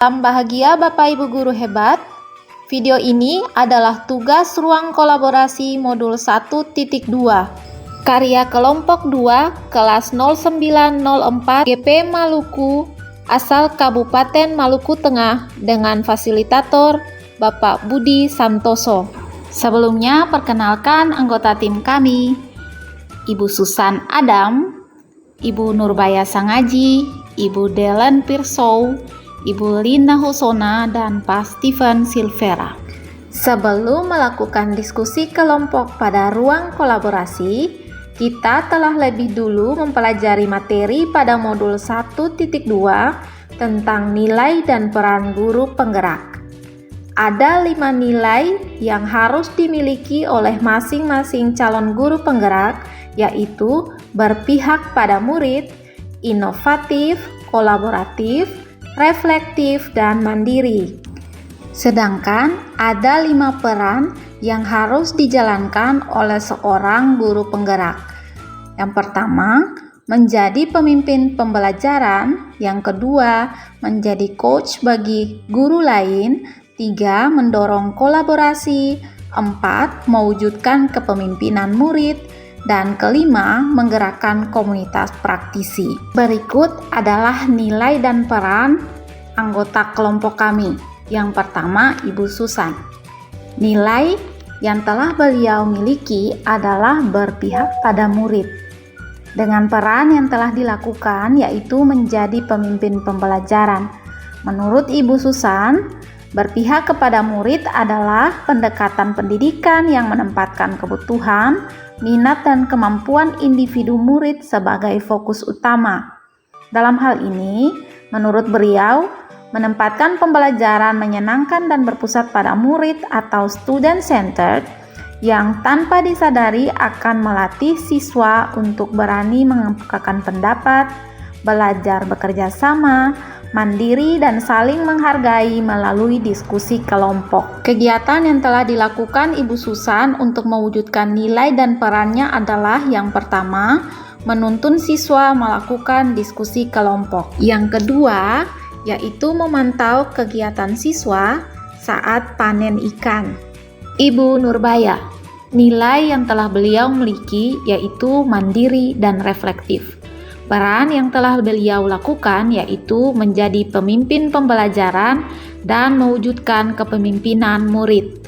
Salam bahagia Bapak Ibu Guru hebat. Video ini adalah tugas ruang kolaborasi modul 1.2 karya kelompok 2 kelas 0904 GP Maluku asal Kabupaten Maluku Tengah dengan fasilitator Bapak Budi Santoso. Sebelumnya perkenalkan anggota tim kami, Ibu Susan Adam, Ibu Nurbaya Sangaji, Ibu Delen Pirsou, Ibu Lina Husona, dan Pak Steven Silvera. Sebelum melakukan diskusi kelompok pada ruang kolaborasi, kita telah lebih dulu mempelajari materi pada modul 1.2 tentang nilai dan peran guru penggerak. Ada 5 nilai yang harus dimiliki oleh masing-masing calon guru penggerak, yaitu berpihak pada murid, inovatif, kolaboratif, reflektif, dan mandiri. Sedangkan ada 5 peran yang harus dijalankan oleh seorang guru penggerak. Yang pertama, menjadi pemimpin pembelajaran. Yang kedua, menjadi coach bagi guru lain. 3, mendorong kolaborasi. 4, mewujudkan kepemimpinan murid. Dan kelima, menggerakkan komunitas praktisi. Berikut adalah nilai dan peran anggota kelompok kami. Yang pertama, Ibu Susan. Nilai yang telah beliau miliki adalah berpihak pada murid. Dengan peran yang telah dilakukan, yaitu menjadi pemimpin pembelajaran. Menurut Ibu Susan, berpihak kepada murid adalah pendekatan pendidikan yang menempatkan kebutuhan, minat, dan kemampuan individu murid sebagai fokus utama. Dalam hal ini, menurut beliau, menempatkan pembelajaran menyenangkan dan berpusat pada murid atau student-centered yang tanpa disadari akan melatih siswa untuk berani mengemukakan pendapat, belajar bekerja sama, mandiri, dan saling menghargai melalui diskusi kelompok. Kegiatan yang telah dilakukan Ibu Susan untuk mewujudkan nilai dan perannya adalah yang pertama, menuntun siswa melakukan diskusi kelompok. Yang kedua, yaitu memantau kegiatan siswa saat panen ikan. Ibu Nurbaya, nilai yang telah beliau miliki yaitu mandiri dan reflektif. Peran yang telah beliau lakukan yaitu menjadi pemimpin pembelajaran dan mewujudkan kepemimpinan murid.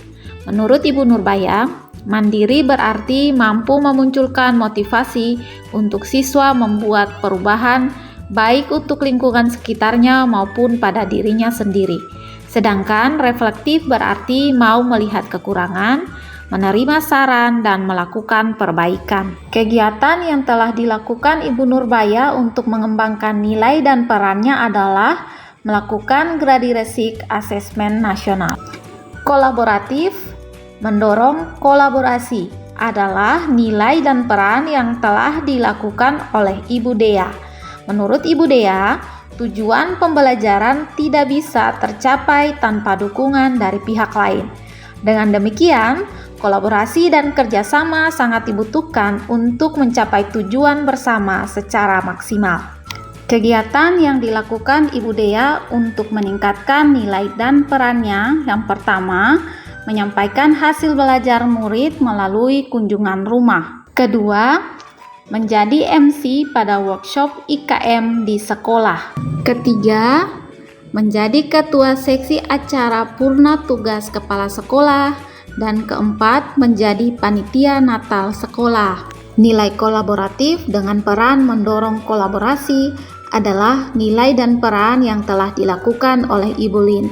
Menurut Ibu Nurbaya, mandiri berarti mampu memunculkan motivasi untuk siswa membuat perubahan baik untuk lingkungan sekitarnya maupun pada dirinya sendiri. Sedangkan reflektif berarti mau melihat kekurangan, menerima saran, dan melakukan perbaikan. Kegiatan yang telah dilakukan Ibu Nurbaya untuk mengembangkan nilai dan perannya adalah melakukan Gladi Resik Asesmen Nasional. Kolaboratif, mendorong kolaborasi adalah nilai dan peran yang telah dilakukan oleh Ibu Dea. Menurut Ibu Dea, tujuan pembelajaran tidak bisa tercapai tanpa dukungan dari pihak lain. Dengan demikian, kolaborasi dan kerjasama sangat dibutuhkan untuk mencapai tujuan bersama secara maksimal. Kegiatan yang dilakukan Ibu Dea untuk meningkatkan nilai dan perannya, yang pertama, menyampaikan hasil belajar murid melalui kunjungan rumah. Kedua, menjadi MC pada workshop IKM di sekolah. Ketiga, menjadi ketua seksi acara purna tugas kepala sekolah. Dan keempat, menjadi panitia Natal sekolah. Nilai kolaboratif dengan peran mendorong kolaborasi adalah nilai dan peran yang telah dilakukan oleh Ibu Lin.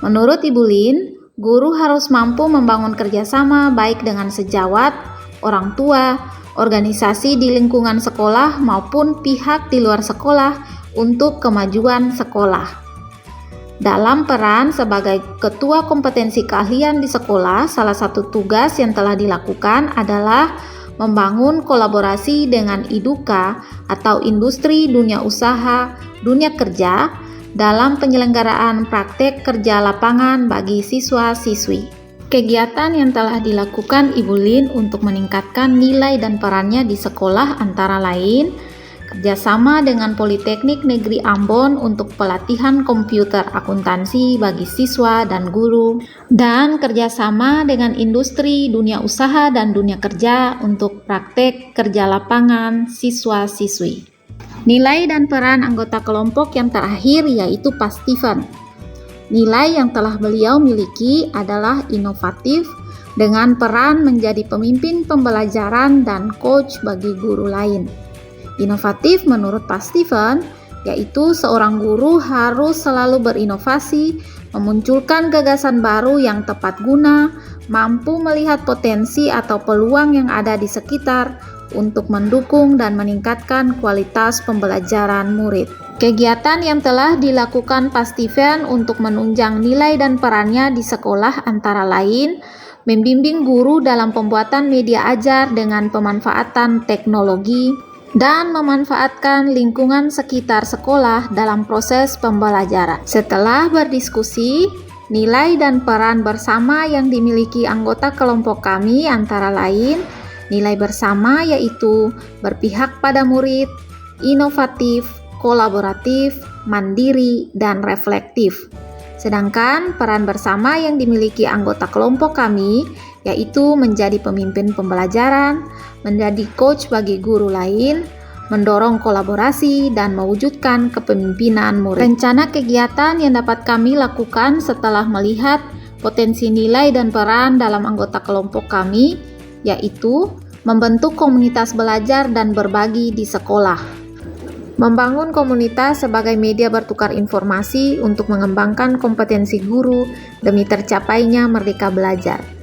Menurut Ibu Lin, guru harus mampu membangun kerjasama baik dengan sejawat, orang tua, organisasi di lingkungan sekolah maupun pihak di luar sekolah untuk kemajuan sekolah. Dalam peran sebagai ketua kompetensi keahlian di sekolah, salah satu tugas yang telah dilakukan adalah membangun kolaborasi dengan IDUKA atau industri dunia usaha, dunia kerja dalam penyelenggaraan praktek kerja lapangan bagi siswa-siswi. Kegiatan yang telah dilakukan Ibu Lin untuk meningkatkan nilai dan perannya di sekolah antara lain kerjasama dengan Politeknik Negeri Ambon untuk pelatihan komputer akuntansi bagi siswa dan guru, dan kerjasama dengan industri, dunia usaha, dan dunia kerja untuk praktek kerja lapangan siswa-siswi. Nilai dan peran anggota kelompok yang terakhir yaitu Pak Steven. Nilai yang telah beliau miliki adalah inovatif dengan peran menjadi pemimpin pembelajaran dan coach bagi guru lain. Inovatif menurut Pak Steven, yaitu seorang guru harus selalu berinovasi, memunculkan gagasan baru yang tepat guna, mampu melihat potensi atau peluang yang ada di sekitar untuk mendukung dan meningkatkan kualitas pembelajaran murid. Kegiatan yang telah dilakukan Pak Steven untuk menunjang nilai dan perannya di sekolah antara lain membimbing guru dalam pembuatan media ajar dengan pemanfaatan teknologi, dan memanfaatkan lingkungan sekitar sekolah dalam proses pembelajaran. Setelah berdiskusi, nilai dan peran bersama yang dimiliki anggota kelompok kami antara lain, nilai bersama yaitu berpihak pada murid, inovatif, kolaboratif, mandiri, dan reflektif. Sedangkan peran bersama yang dimiliki anggota kelompok kami yaitu menjadi pemimpin pembelajaran, menjadi coach bagi guru lain, mendorong kolaborasi, dan mewujudkan kepemimpinan murid. Rencana kegiatan yang dapat kami lakukan setelah melihat potensi nilai dan peran dalam anggota kelompok kami yaitu membentuk komunitas belajar dan berbagi di sekolah. Membangun komunitas sebagai media bertukar informasi untuk mengembangkan kompetensi guru demi tercapainya merdeka belajar.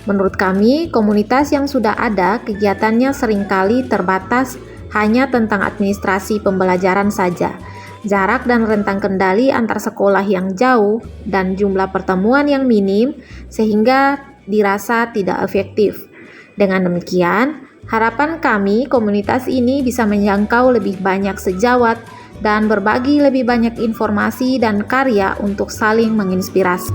Menurut kami, komunitas yang sudah ada kegiatannya seringkali terbatas hanya tentang administrasi pembelajaran saja, jarak dan rentang kendali antar sekolah yang jauh, dan jumlah pertemuan yang minim sehingga dirasa tidak efektif. Dengan demikian, harapan kami komunitas ini bisa menjangkau lebih banyak sejawat dan berbagi lebih banyak informasi dan karya untuk saling menginspirasi.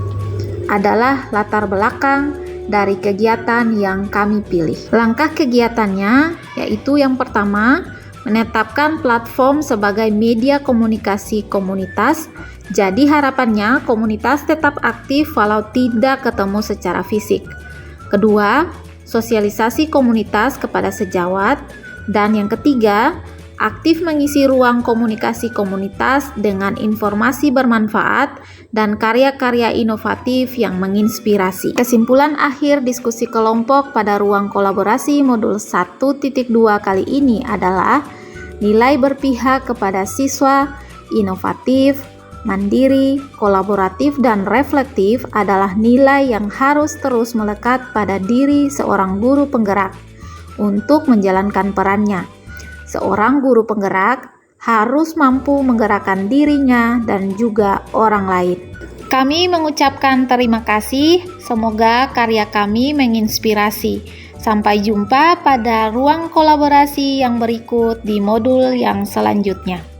Adalah latar belakang dari kegiatan yang kami pilih. Langkah kegiatannya yaitu yang pertama, menetapkan platform sebagai media komunikasi komunitas. Jadi harapannya komunitas tetap aktif walau tidak ketemu secara fisik. Kedua, sosialisasi komunitas kepada sejawat. Dan yang ketiga, aktif mengisi ruang komunikasi komunitas dengan informasi bermanfaat dan karya-karya inovatif yang menginspirasi. Kesimpulan akhir diskusi kelompok pada ruang kolaborasi modul 1.2 kali ini adalah nilai berpihak kepada siswa, inovatif, mandiri, kolaboratif, dan reflektif adalah nilai yang harus terus melekat pada diri seorang guru penggerak untuk menjalankan perannya. Seorang guru penggerak harus mampu menggerakkan dirinya dan juga orang lain. Kami mengucapkan terima kasih, semoga karya kami menginspirasi. Sampai jumpa pada ruang kolaborasi yang berikut di modul yang selanjutnya.